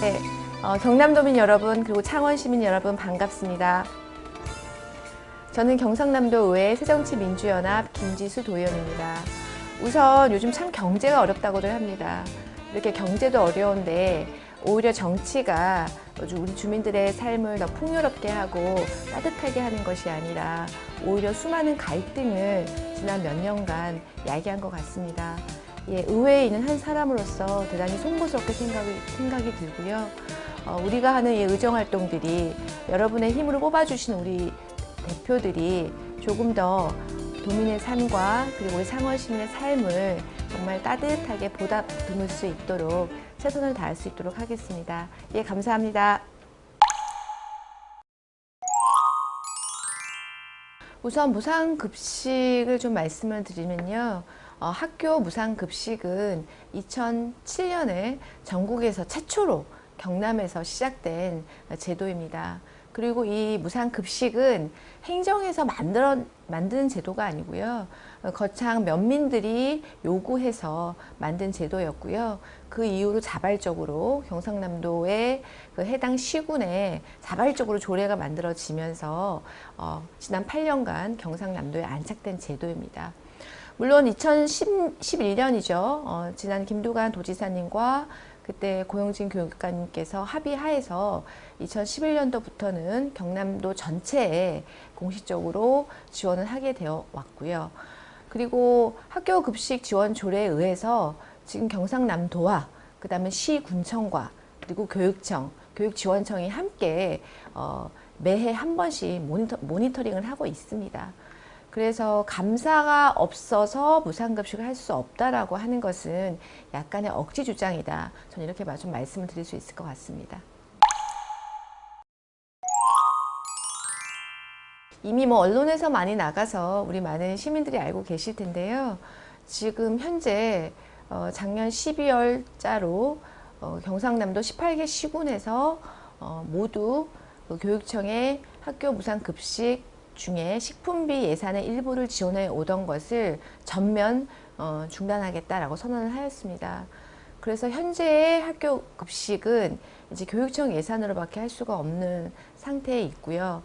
네, 경남도민 여러분 그리고 창원시민 여러분 반갑습니다. 저는 경상남도 의회 새정치민주연합 김지수 도의원입니다. 우선 요즘 참 경제가 어렵다고들 합니다. 이렇게 경제도 어려운데 오히려 정치가 우리 주민들의 삶을 더 풍요롭게 하고 따뜻하게 하는 것이 아니라 오히려 수많은 갈등을 지난 몇 년간 야기한 것 같습니다. 예, 의회에 있는 한 사람으로서 대단히 송구스럽게 생각이 들고요. 우리가 하는 이 의정활동들이 여러분의 힘으로 뽑아주신 우리 대표들이 조금 더 도민의 삶과 그리고 우리 창원 시민의 삶을 정말 따뜻하게 보답할 수 있도록 최선을 다할 수 있도록 하겠습니다. 예, 감사합니다. 우선 무상급식을 좀 말씀을 드리면요. 학교 무상급식은 2007년에 전국에서 최초로 경남에서 시작된 제도입니다. 그리고 이 무상급식은 행정에서 만든 제도가 아니고요. 거창 면민들이 요구해서 만든 제도였고요. 그 이후로 자발적으로 경상남도의 그 해당 시군에 자발적으로 조례가 만들어지면서 지난 8년간 경상남도에 안착된 제도입니다. 물론 2011년이죠. 지난 김두관 도지사님과 그때 고용진 교육감님께서 합의하에서 2011년도부터는 경남도 전체에 공식적으로 지원을 하게 되어 왔고요. 그리고 학교 급식 지원 조례에 의해서 지금 경상남도와 그 다음에 시군청과 그리고 교육청, 교육지원청이 함께 매해 한 번씩 모니터링을 하고 있습니다. 그래서 감사가 없어서 무상급식을 할 수 없다라고 하는 것은 약간의 억지 주장이다. 저는 이렇게 좀 말씀을 드릴 수 있을 것 같습니다. 이미 언론에서 많이 나가서 우리 많은 시민들이 알고 계실 텐데요. 지금 현재 작년 12월자로 경상남도 18개 시군에서 모두 교육청의 학교 무상급식 중에 식품비 예산의 일부를 지원해 오던 것을 전면 중단하겠다라고 선언을 하였습니다. 그래서 현재의 학교 급식은 이제 교육청 예산으로밖에 할 수가 없는 상태에 있고요.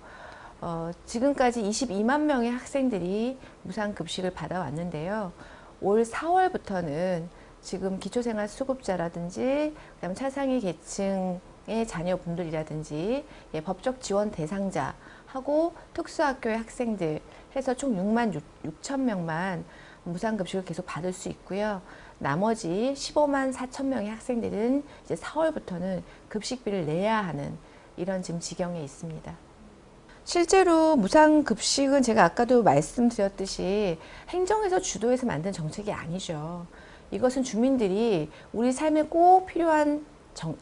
지금까지 22만 명의 학생들이 무상급식을 받아왔는데요. 올 4월부터는 지금 기초생활수급자라든지 그다음에 차상위 계층의 자녀분들이라든지 법적 지원 대상자 하고 특수학교의 학생들 해서 총 6만 6천 명만 무상급식을 계속 받을 수 있고요. 나머지 15만 4천 명의 학생들은 이제 4월부터는 급식비를 내야 하는 이런 지금 지경에 있습니다. 실제로 무상급식은 제가 아까도 말씀드렸듯이 행정에서 주도해서 만든 정책이 아니죠. 이것은 주민들이 우리 삶에 꼭 필요한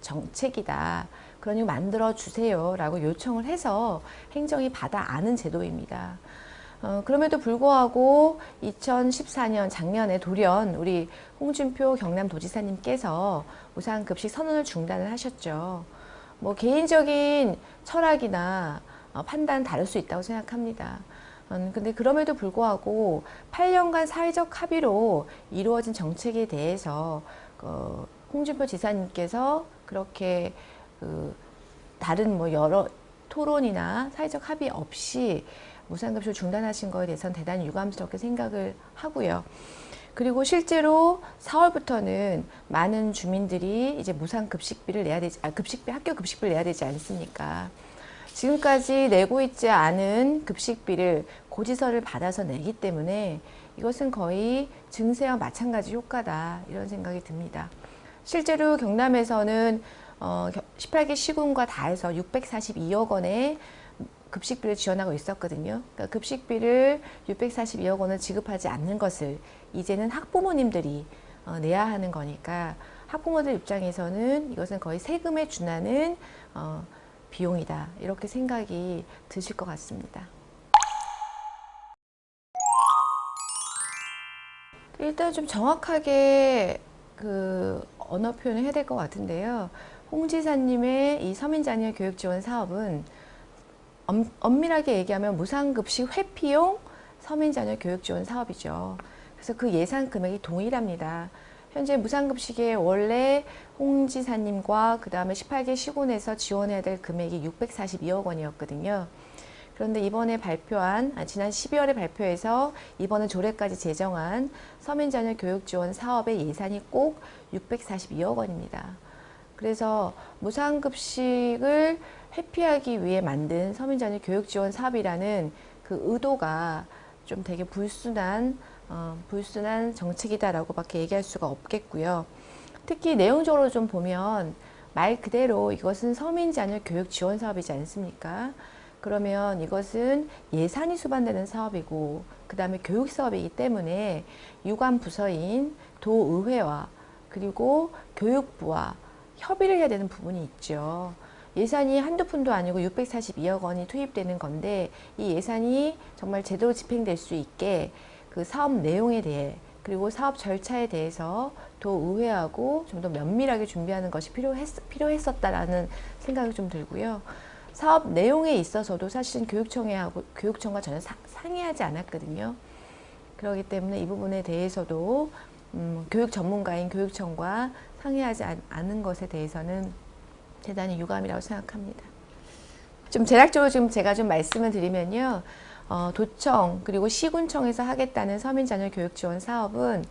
정책이다. 그러니 만들어 주세요 라고 요청을 해서 행정이 받아 아는 제도입니다. 그럼에도 불구하고 2014년 작년에 돌연 우리 홍준표 경남도지사님께서 무상급식 선언을 중단을 하셨죠. 뭐 개인적인 철학이나 판단 다를 수 있다고 생각합니다. 근데 그럼에도 불구하고 8년간 사회적 합의로 이루어진 정책에 대해서 홍준표 지사님께서 그렇게 다른 여러 토론이나 사회적 합의 없이 무상급식을 중단하신 것에 대해서는 대단히 유감스럽게 생각을 하고요. 그리고 실제로 4월부터는 많은 주민들이 이제 무상급식비를 내야 되지, 학교 급식비를 내야 되지 않습니까? 지금까지 내고 있지 않은 급식비를 고지서를 받아서 내기 때문에 이것은 거의 증세와 마찬가지 효과다 이런 생각이 듭니다. 실제로 경남에서는 18개 시군과 다 해서 642억 원의 급식비를 지원하고 있었거든요. 그러니까 급식비를 642억 원을 지급하지 않는 것을 이제는 학부모님들이 내야 하는 거니까 학부모들 입장에서는 이것은 거의 세금에 준하는 비용이다. 이렇게 생각이 드실 것 같습니다. 일단 좀 정확하게 언어 표현을 해야 될 것 같은데요. 홍 지사님의 이 서민자녀 교육지원 사업은 엄밀하게 얘기하면 무상급식 회피용 서민자녀 교육지원 사업이죠. 그래서 그 예산 금액이 동일합니다. 현재 무상급식에 원래 홍 지사님과 그 다음에 18개 시군에서 지원해야 될 금액이 642억 원이었거든요. 그런데 이번에 지난 12월에 발표해서 이번에 조례까지 제정한 서민자녀 교육지원 사업의 예산이 꼭 642억 원입니다. 그래서 무상급식을 회피하기 위해 만든 서민자녀 교육지원 사업이라는 그 의도가 좀 되게 불순한 정책이다라고 밖에 얘기할 수가 없겠고요. 특히 내용적으로 좀 보면 말 그대로 이것은 서민자녀 교육지원 사업이지 않습니까? 그러면 이것은 예산이 수반되는 사업이고 그 다음에 교육사업이기 때문에 유관 부서인 도의회와 그리고 교육부와 협의를 해야 되는 부분이 있죠. 예산이 한두 푼도 아니고 642억 원이 투입되는 건데 이 예산이 정말 제대로 집행될 수 있게 그 사업 내용에 대해 그리고 사업 절차에 대해서 도의회하고 좀 더 면밀하게 준비하는 것이 필요했었다라는 생각이 좀 들고요. 사업 내용에 있어서도 사실은 교육청과 전혀 상의하지 않았거든요. 그렇기 때문에 이 부분에 대해서도 교육 전문가인 교육청과 상의하지 않은 것에 대해서는 대단히 유감이라고 생각합니다. 좀 대략적으로 제가 좀 말씀을 드리면요. 도청 그리고 시군청에서 하겠다는 서민자녀 교육지원 사업은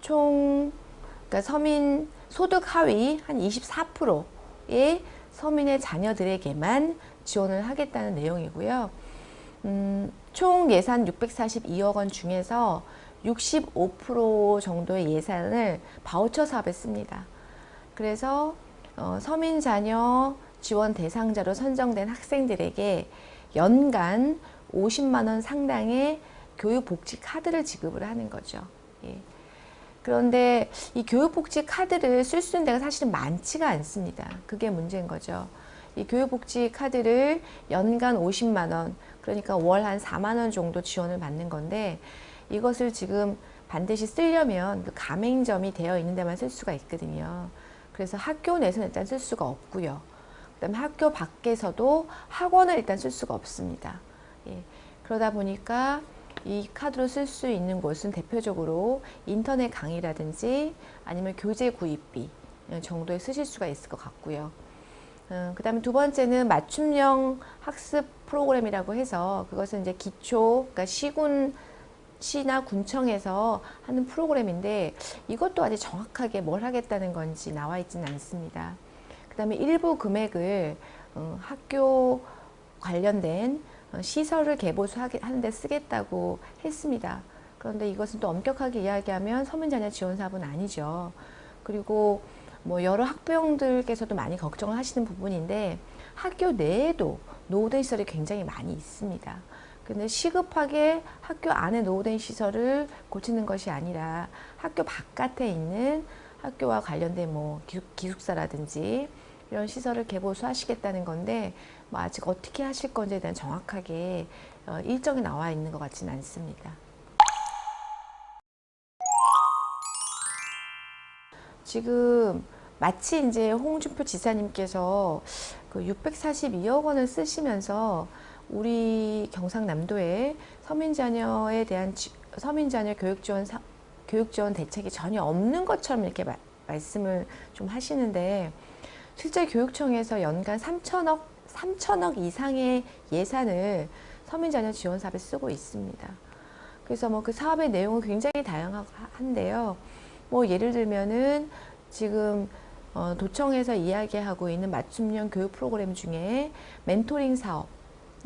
그러니까 서민 소득 하위 한 24%의 서민의 자녀들에게만 지원을 하겠다는 내용이고요. 총 예산 642억 원 중에서 65% 정도의 예산을 바우처 사업에 씁니다. 그래서 서민 자녀 지원 대상자로 선정된 학생들에게 연간 50만 원 상당의 교육복지 카드를 지급을 하는 거죠. 예. 그런데 이 교육복지 카드를 쓸 수 있는 데가 사실은 많지가 않습니다. 그게 문제인 거죠. 이 교육복지 카드를 연간 50만 원, 그러니까 월 한 4만 원 정도 지원을 받는 건데 이것을 지금 반드시 쓰려면 그 가맹점이 되어 있는 데만 쓸 수가 있거든요. 그래서 학교 내에서는 일단 쓸 수가 없고요. 그 다음에 학교 밖에서도 학원을 일단 쓸 수가 없습니다. 예. 그러다 보니까 이 카드로 쓸 수 있는 곳은 대표적으로 인터넷 강의라든지 아니면 교재 구입비 정도에 쓰실 수가 있을 것 같고요. 그 다음에 두 번째는 맞춤형 학습 프로그램이라고 해서 그것은 이제 그러니까 시나 군청에서 하는 프로그램인데 이것도 아직 정확하게 뭘 하겠다는 건지 나와 있지는 않습니다. 그 다음에 일부 금액을 학교 관련된 시설을 개보수하는데 쓰겠다고 했습니다. 그런데 이것은 또 엄격하게 이야기하면 서민자녀 지원 사업은 아니죠. 그리고 뭐 여러 학부형들께서도 많이 걱정을 하시는 부분인데 학교 내에도 노후된 시설이 굉장히 많이 있습니다. 근데 시급하게 학교 안에 노후된 시설을 고치는 것이 아니라 학교 바깥에 있는 학교와 관련된 뭐 기숙사라든지 이런 시설을 개보수하시겠다는 건데 뭐 아직 어떻게 하실 건지에 대한 정확하게 일정이 나와 있는 것 같지는 않습니다. 지금 마치 이제 홍준표 지사님께서 그 642억 원을 쓰시면서 우리 경상남도에 서민자녀에 대한 서민자녀 교육지원 대책이 전혀 없는 것처럼 이렇게 말씀을 좀 하시는데 실제 교육청에서 연간 3천억 이상의 예산을 서민자녀 지원 사업에 쓰고 있습니다. 그래서 뭐 그 사업의 내용은 굉장히 다양한데요. 뭐 예를 들면은 지금 도청에서 이야기하고 있는 맞춤형 교육 프로그램 중에 멘토링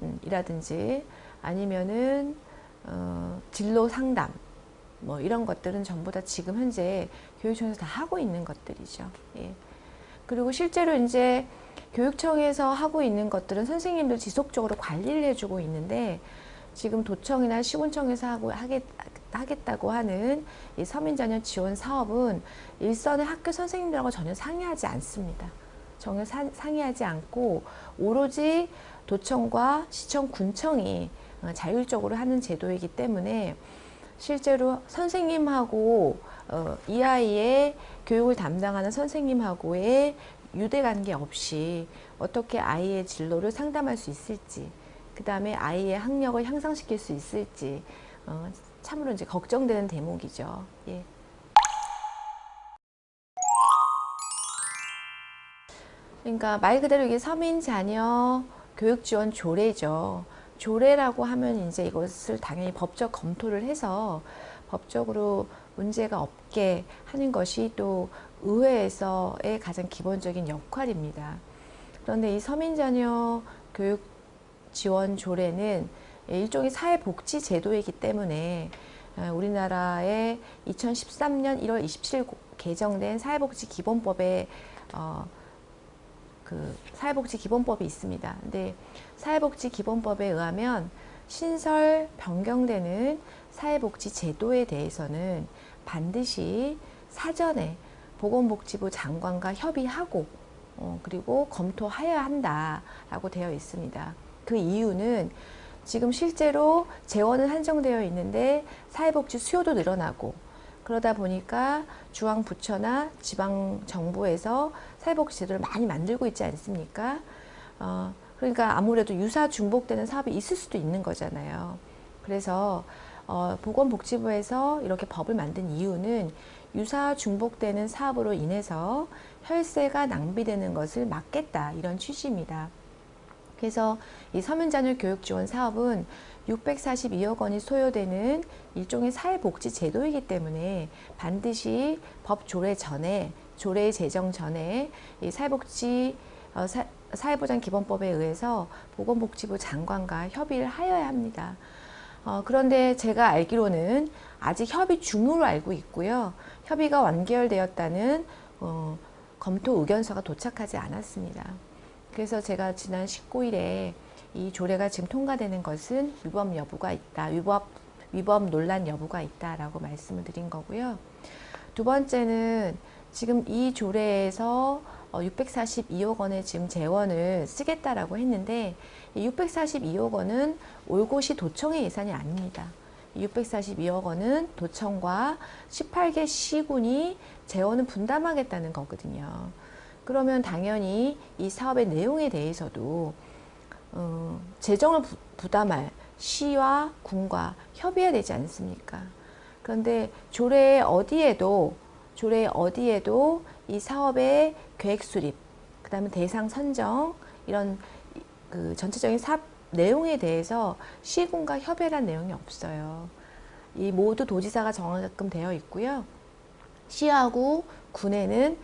사업이라든지 아니면은 진로 상담 뭐 이런 것들은 전부 다 지금 현재 교육청에서 다 하고 있는 것들이죠. 예. 그리고 실제로 이제 교육청에서 하고 있는 것들은 선생님들 지속적으로 관리를 해주고 있는데 지금 도청이나 시군청에서 하겠다고 하는 이 서민자녀 지원 사업은 일선의 학교 선생님들하고 전혀 상의하지 않습니다. 전혀 상의하지 않고 오로지 도청과 시청, 군청이 자율적으로 하는 제도이기 때문에 실제로 선생님하고 이 아이의 교육을 담당하는 선생님하고의 유대관계 없이 어떻게 아이의 진로를 상담할 수 있을지 그 다음에 아이의 학력을 향상시킬 수 있을지 참으로 이제 걱정되는 대목이죠. 예. 그러니까 말 그대로 이게 서민 자녀 교육 지원 조례죠. 조례라고 하면 이제 이것을 당연히 법적 검토를 해서 법적으로 문제가 없게 하는 것이 또 의회에서의 가장 기본적인 역할입니다. 그런데 이 서민 자녀 교육 지원 조례는 일종의 사회복지 제도이기 때문에 우리나라의 2013년 1월 27일 개정된 사회복지기본법에 그 사회복지기본법이 있습니다. 근데 사회복지기본법에 의하면 신설 변경되는 사회복지 제도에 대해서는 반드시 사전에 보건복지부 장관과 협의하고 그리고 검토하여야 한다라고 되어 있습니다. 그 이유는 지금 실제로 재원은 한정되어 있는데 사회복지 수요도 늘어나고 그러다 보니까 중앙부처나 지방정부에서 사회복지 제도를 많이 만들고 있지 않습니까? 그러니까 아무래도 유사 중복되는 사업이 있을 수도 있는 거잖아요. 그래서 보건복지부에서 이렇게 법을 만든 이유는 유사 중복되는 사업으로 인해서 혈세가 낭비되는 것을 막겠다 이런 취지입니다. 그래서 이 서민자녀 교육지원 사업은 642억 원이 소요되는 일종의 사회복지 제도이기 때문에 반드시 법 조례 전에, 조례 제정 전에 이 사회보장기본법에 의해서 보건복지부 장관과 협의를 하여야 합니다. 그런데 제가 알기로는 아직 협의 중으로 알고 있고요. 협의가 완결되었다는 검토 의견서가 도착하지 않았습니다. 그래서 제가 지난 19일에 이 조례가 지금 통과되는 것은 위법 여부가 있다, 위법 논란 여부가 있다라고 말씀을 드린 거고요. 두 번째는 지금 이 조례에서 642억 원의 지금 재원을 쓰겠다라고 했는데 642억 원은 올고시 도청의 예산이 아닙니다. 642억 원은 도청과 18개 시군이 재원을 분담하겠다는 거거든요. 그러면 당연히 이 사업의 내용에 대해서도 재정을 부담할 시와 군과 협의해야 되지 않습니까? 그런데 조례 어디에도 이 사업의 계획 수립, 그 다음에 대상 선정 이런 그 전체적인 사업 내용에 대해서 시군과 협의란 내용이 없어요. 이 모두 도지사가 정하게끔 되어 있고요. 시하고 군에는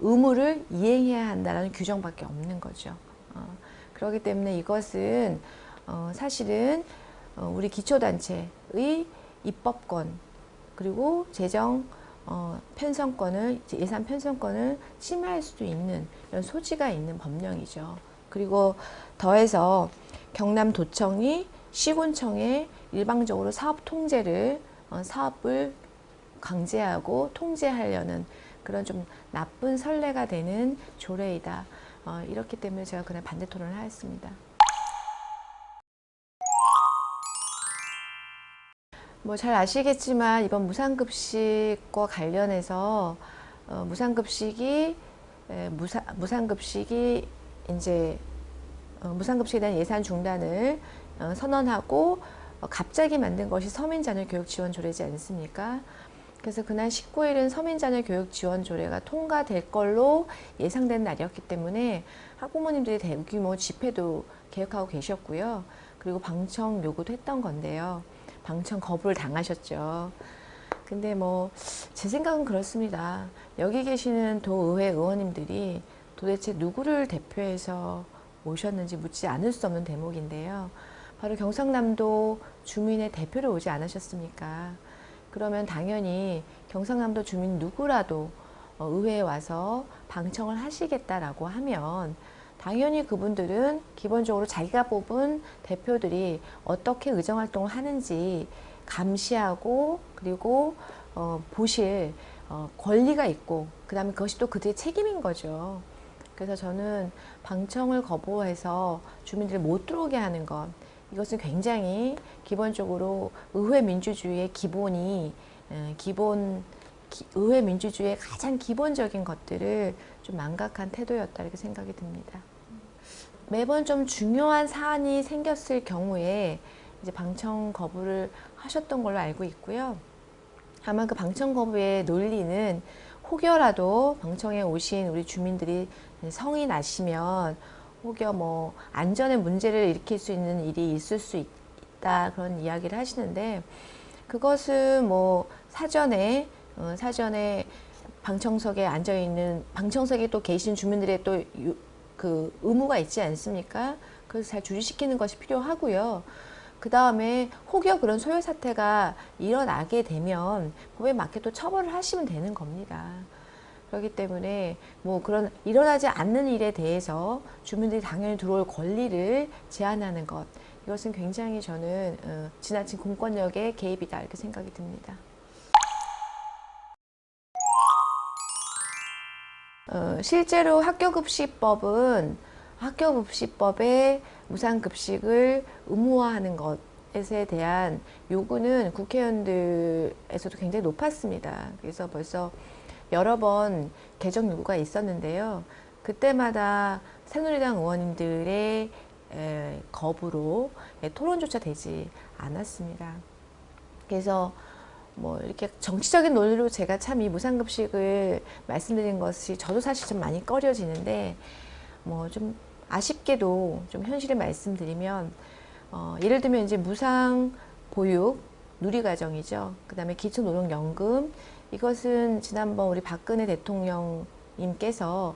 의무를 이행해야 한다는 규정밖에 없는 거죠. 그렇기 때문에 이것은 사실은 우리 기초단체의 입법권 그리고 재정 편성권을, 예산 편성권을 침해할 수도 있는 이런 소지가 있는 법령이죠. 그리고 더해서 경남도청이 시군청에 일방적으로 사업 통제를 사업을 강제하고 통제하려는 그런 좀 나쁜 선례가 되는 조례이다. 이렇기 때문에 제가 그날 반대 토론을 하였습니다. 뭐 잘 아시겠지만 이번 무상급식과 관련해서 무상급식이 이제 무상급식에 대한 예산 중단을 선언하고 갑자기 만든 것이 서민자녀교육지원조례지 않습니까? 그래서 그날 19일은 서민자녀교육지원조례가 통과될 걸로 예상된 날이었기 때문에 학부모님들이 대규모 집회도 계획하고 계셨고요. 그리고 방청 요구도 했던 건데요. 방청 거부를 당하셨죠. 근데 뭐 제 생각은 그렇습니다. 여기 계시는 도의회 의원님들이 도대체 누구를 대표해서 오셨는지 묻지 않을 수 없는 대목인데요. 바로 경상남도 주민의 대표로 오지 않으셨습니까? 그러면 당연히 경상남도 주민 누구라도 의회에 와서 방청을 하시겠다라고 하면 당연히 그분들은 기본적으로 자기가 뽑은 대표들이 어떻게 의정활동을 하는지 감시하고 그리고 보실 권리가 있고 그 다음에 그것이 또 그들의 책임인 거죠. 그래서 저는 방청을 거부해서 주민들을 못 들어오게 하는 것, 이것은 굉장히 기본적으로 의회 민주주의의 의회 민주주의의 가장 기본적인 것들을 좀 망각한 태도였다 이렇게 생각이 듭니다. 매번 좀 중요한 사안이 생겼을 경우에 이제 방청 거부를 하셨던 걸로 알고 있고요. 아마 그 방청 거부의 논리는 혹여라도 방청에 오신 우리 주민들이 성이 나시면 혹여 뭐 안전에 문제를 일으킬 수 있는 일이 있을 수 있다, 그런 이야기를 하시는데, 그것은 뭐 사전에 방청석에 앉아 있는, 방청석에 또 계신 주민들의 또 그 의무가 있지 않습니까? 그래서 잘 주의시키는 것이 필요하고요. 그 다음에 혹여 그런 소요 사태가 일어나게 되면 법에 맞게 또 처벌을 하시면 되는 겁니다. 그렇기 때문에 뭐 그런 일어나지 않는 일에 대해서 주민들이 당연히 들어올 권리를 제한하는 것, 이것은 굉장히 저는 지나친 공권력의 개입이다, 이렇게 생각이 듭니다. 실제로 학교급식법에 무상급식을 의무화하는 것에 대한 요구는 국회의원들에서도 굉장히 높았습니다. 그래서 벌써 여러 번 개정 요구가 있었는데요. 그때마다 새누리당 의원님들의 거부로 토론조차 되지 않았습니다. 그래서 뭐 이렇게 정치적인 논리로 제가 참 이 무상급식을 말씀드린 것이 저도 사실 좀 많이 꺼려지는데, 뭐 좀 아쉽게도 좀 현실을 말씀드리면, 예를 들면 이제 무상보육 누리과정이죠. 그 다음에 기초노령연금, 이것은 지난번 우리 박근혜 대통령님께서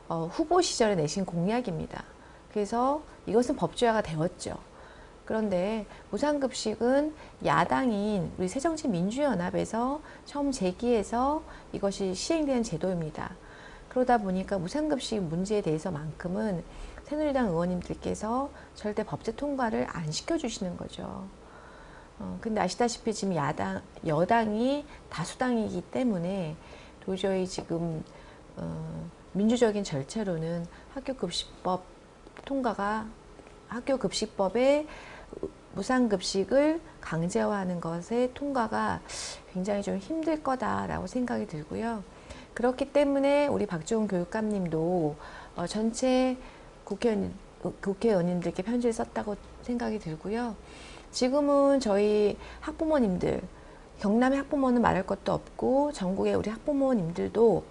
후보 시절에 내신 공약입니다. 그래서 이것은 법제화가 되었죠. 그런데 무상급식은 야당인 우리 새정치민주연합에서 처음 제기해서 이것이 시행된 제도입니다. 그러다 보니까 무상급식 문제에 대해서만큼은 새누리당 의원님들께서 절대 법제 통과를 안 시켜주시는 거죠. 근데 아시다시피 지금 여당이 다수당이기 때문에 도저히 지금 민주적인 절차로는 학교급식법에 무상급식을 강제화하는 것의 통과가 굉장히 좀 힘들 거다라고 생각이 들고요. 그렇기 때문에 우리 박주원 교육감님도 전체 국회의원님들께 편지를 썼다고 생각이 들고요. 지금은 저희 학부모님들, 경남의 학부모는 말할 것도 없고 전국의 우리 학부모님들도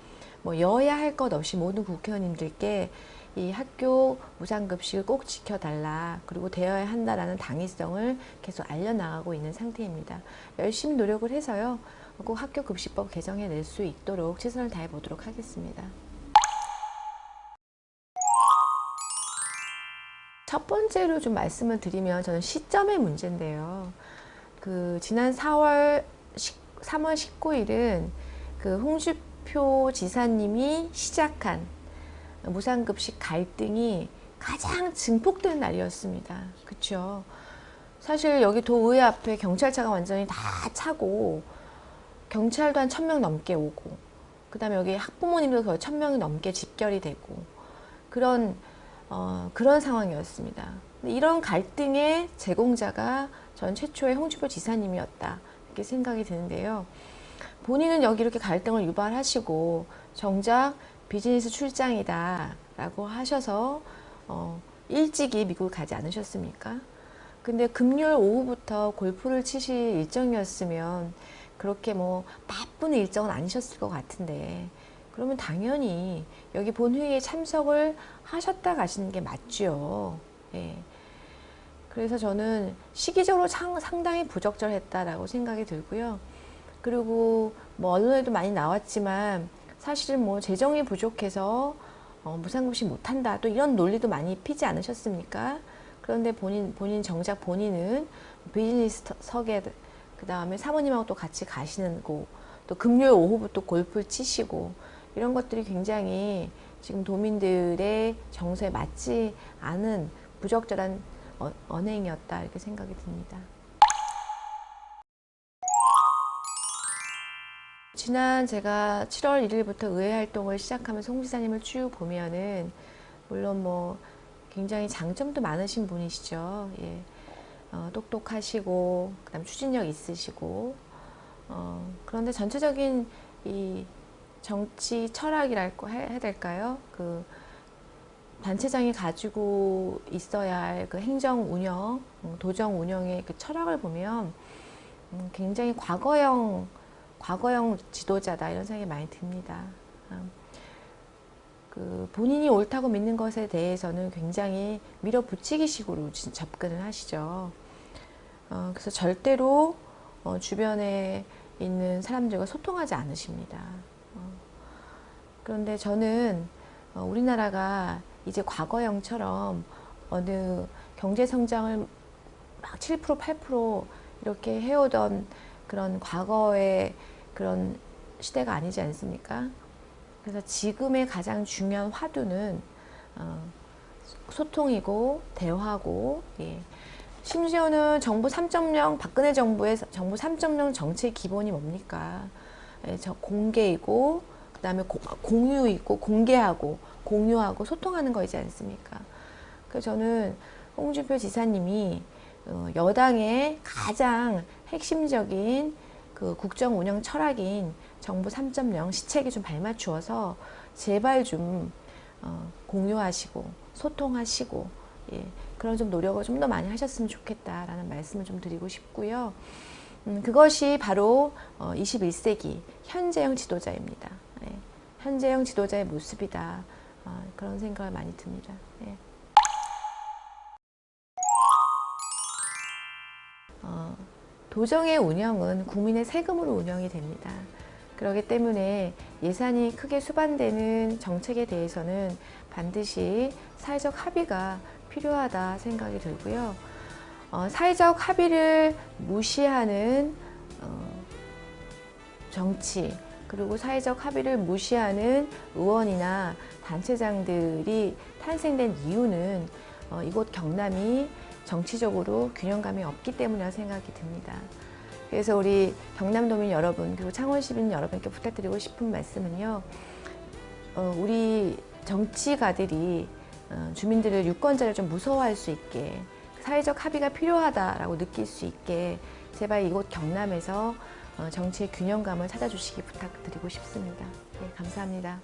뭐 여야 할 것 없이 모든 국회의원님들께 이 학교 무상급식을 꼭 지켜달라, 그리고 되어야 한다라는 당위성을 계속 알려나가고 있는 상태입니다. 열심히 노력을 해서요, 꼭 학교급식법 개정해낼 수 있도록 최선을 다해 보도록 하겠습니다. 첫 번째로 좀 말씀을 드리면, 저는 시점의 문제인데요. 지난 3월 19일은 홍준표 지사님이 시작한 무상급식 갈등이 가장 증폭되는 날이었습니다. 그렇죠? 사실 여기 도의회 앞에 경찰차가 완전히 다 차고, 경찰도 한 1000명 넘게 오고, 그 다음에 여기 학부모님도 거의 1000명이 넘게 집결이 되고, 그런 상황이었습니다. 이런 갈등의 제공자가 전 최초의 홍준표 지사님이었다, 이렇게 생각이 드는데요. 본인은 여기 이렇게 갈등을 유발하시고 정작 비즈니스 출장이다 라고 하셔서 일찍이 미국을 가지 않으셨습니까? 근데 금요일 오후부터 골프를 치실 일정이었으면 그렇게 뭐 바쁜 일정은 아니셨을 것 같은데, 그러면 당연히 여기 본회의에 참석을 하셨다 가시는 게 맞죠. 예. 그래서 저는 시기적으로 상당히 부적절했다라고 생각이 들고요. 그리고 뭐 언론에도 많이 나왔지만 사실은 뭐 재정이 부족해서 무상급식 못한다, 또 이런 논리도 많이 피지 않으셨습니까? 그런데 정작 본인은 비즈니스석에, 그 다음에 사모님하고 또 같이 가시는 거, 또 금요일 오후부터 골프를 치시고, 이런 것들이 굉장히 지금 도민들의 정서에 맞지 않은 부적절한 언행이었다, 이렇게 생각이 듭니다. 지난 제가 7월 1일부터 의회 활동을 시작하면서 홍 지사님을 쭉 보면은, 물론 뭐 굉장히 장점도 많으신 분이시죠. 예. 똑똑하시고, 그다음 추진력 있으시고, 그런데 전체적인 이 정치 철학이랄까 해야 될까요? 단체장이 가지고 있어야 할 행정 운영, 도정 운영의 철학을 보면 굉장히 과거형 과거형 지도자다 이런 생각이 많이 듭니다. 본인이 옳다고 믿는 것에 대해서는 굉장히 밀어붙이기 식으로 접근을 하시죠. 그래서 절대로 주변에 있는 사람들과 소통하지 않으십니다. 그런데 저는 우리나라가 이제 과거형처럼 어느 경제 성장을 막 7%, 8% 이렇게 해오던 그런 과거의 그런 시대가 아니지 않습니까? 그래서 지금의 가장 중요한 화두는 소통이고 대화고, 예. 심지어는 정부 3.0, 박근혜 정부의 정부 3.0 정책 기본이 뭡니까? 예, 공개이고, 그 다음에 공유이고, 공개하고, 공유하고, 소통하는 거이지 않습니까? 그래서 저는 홍준표 지사님이 여당의 가장 핵심적인 그 국정 운영 철학인 정부 3.0 시책에 좀 발맞추어서 제발 좀 공유하시고 소통하시고, 예, 그런 좀 노력을 좀 더 많이 하셨으면 좋겠다라는 말씀을 좀 드리고 싶고요. 그것이 바로 21세기 현재형 지도자입니다. 예, 현재형 지도자의 모습이다. 그런 생각을 많이 듭니다. 예. 도정의 운영은 국민의 세금으로 운영이 됩니다. 그렇기 때문에 예산이 크게 수반되는 정책에 대해서는 반드시 사회적 합의가 필요하다 생각이 들고요. 사회적 합의를 무시하는 정치, 그리고 사회적 합의를 무시하는 의원이나 단체장들이 탄생된 이유는 이곳 경남이 정치적으로 균형감이 없기 때문이라고 생각이 듭니다. 그래서 우리 경남도민 여러분, 그리고 창원시민 여러분께 부탁드리고 싶은 말씀은요, 우리 정치가들이 주민들을 유권자를 좀 무서워할 수 있게, 사회적 합의가 필요하다라고 느낄 수 있게 제발 이곳 경남에서 정치의 균형감을 찾아주시기 부탁드리고 싶습니다. 네, 감사합니다.